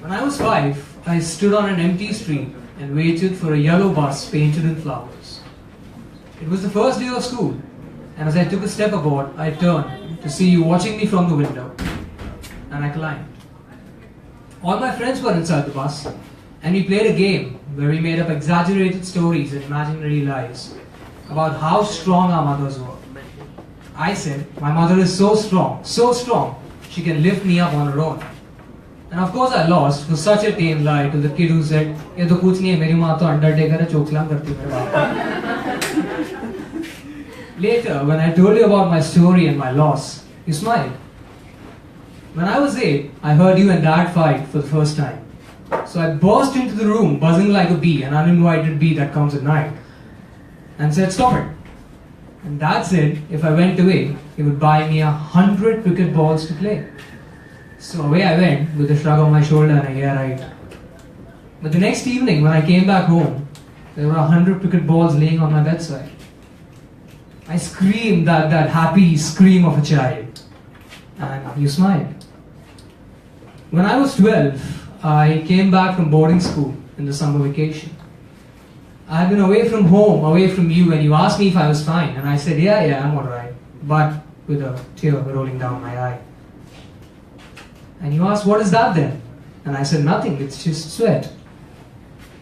When I was 5, I stood on an empty street and waited for a yellow bus painted in flowers. It was the first day of school, and as I took a step aboard, I turned to see you watching me from the window, and I climbed. All my friends were inside the bus, and we played a game where we made up exaggerated stories and imaginary lies about how strong our mothers were. I said, my mother is so strong, she can lift me up on her own. And of course I lost for such a tame lie to the kid who said, "Ye to kuch nahi hai, meri maa to undertaker hai, choklam karti hai mere baap." Later, when I told you about my story and my loss, you smiled. When I was 8, I heard you and Dad fight for the first time. So I burst into the room, buzzing like a bee, an uninvited bee that comes at night, and said, "Stop it." And Dad said if I went away, he would buy me 100 cricket balls to play. So away I went with a shrug on my shoulder and a "yeah, right." But the next evening when I came back home, there were 100 cricket balls laying on my bedside. I screamed that happy scream of a child, and you smiled. When I was 12, I came back from boarding school in the summer vacation. I had been away from home, away from you, and you asked me if I was fine, and I said, yeah, I'm alright, but with a tear rolling down my eye. And you asked, what is that then? And I said, nothing, it's just sweat.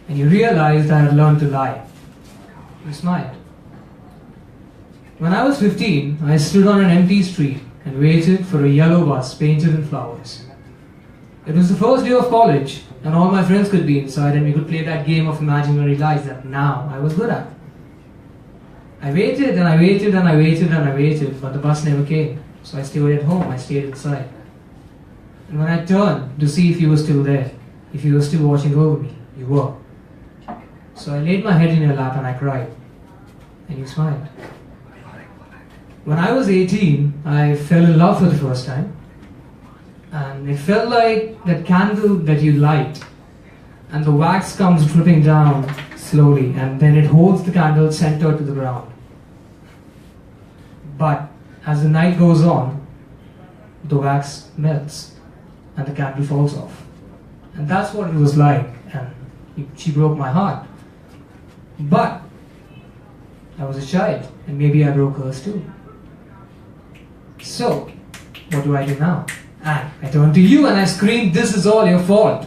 And you realized I had learned to lie. You smiled. When I was 15, I stood on an empty street and waited for a yellow bus painted in flowers. It was the first day of college, and all my friends could be inside and we could play that game of imaginary lies that now I was good at. I waited and I waited and I waited and I waited, but the bus never came. So I stayed at home, I stayed inside. And when I turned to see if you were still there, if you were still watching over me, you were. So I laid my head in your lap and I cried. And you smiled. When I was 18, I fell in love for the first time. And it felt like that candle that you light, and the wax comes dripping down slowly, and then it holds the candle centered to the ground. But as the night goes on, the wax melts and the candle falls off. And that's what it was like, and she broke my heart. But I was a child, and maybe I broke hers too. So, what do I do now? And I turned to you and I screamed, "This is all your fault."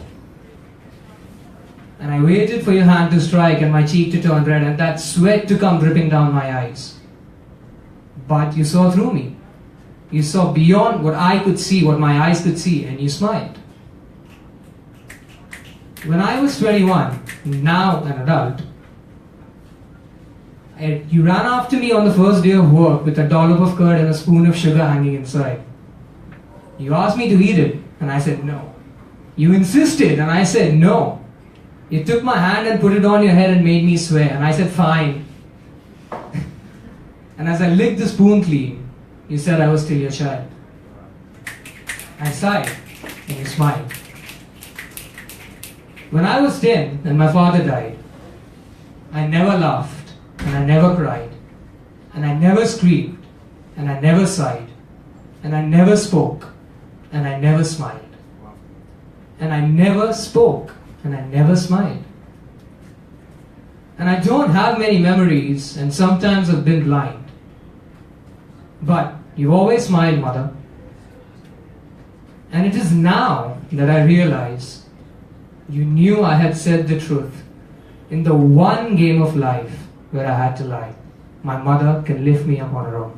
And I waited for your hand to strike and my cheek to turn red and that sweat to come dripping down my eyes. But you saw through me. You saw beyond what I could see, what my eyes could see, and you smiled. When I was 21, now an adult, you ran after me on the first day of work with a dollop of curd and a spoon of sugar hanging inside. You asked me to eat it, and I said no. You insisted, and I said no. You took my hand and put it on your head and made me swear, and I said fine. And as I licked the spoon clean, you said I was still your child. I sighed, and you smiled. When I was 10 and my father died, I never laughed, and I never cried, and I never screamed, and I never sighed, and I never spoke, and I never smiled. And I never spoke, and I never smiled. And I don't have many memories, and sometimes I've been blind. But you always smiled, Mother. And it is now that I realize you knew I had said the truth in the one game of life where I had to lie. My mother can lift me up on her own.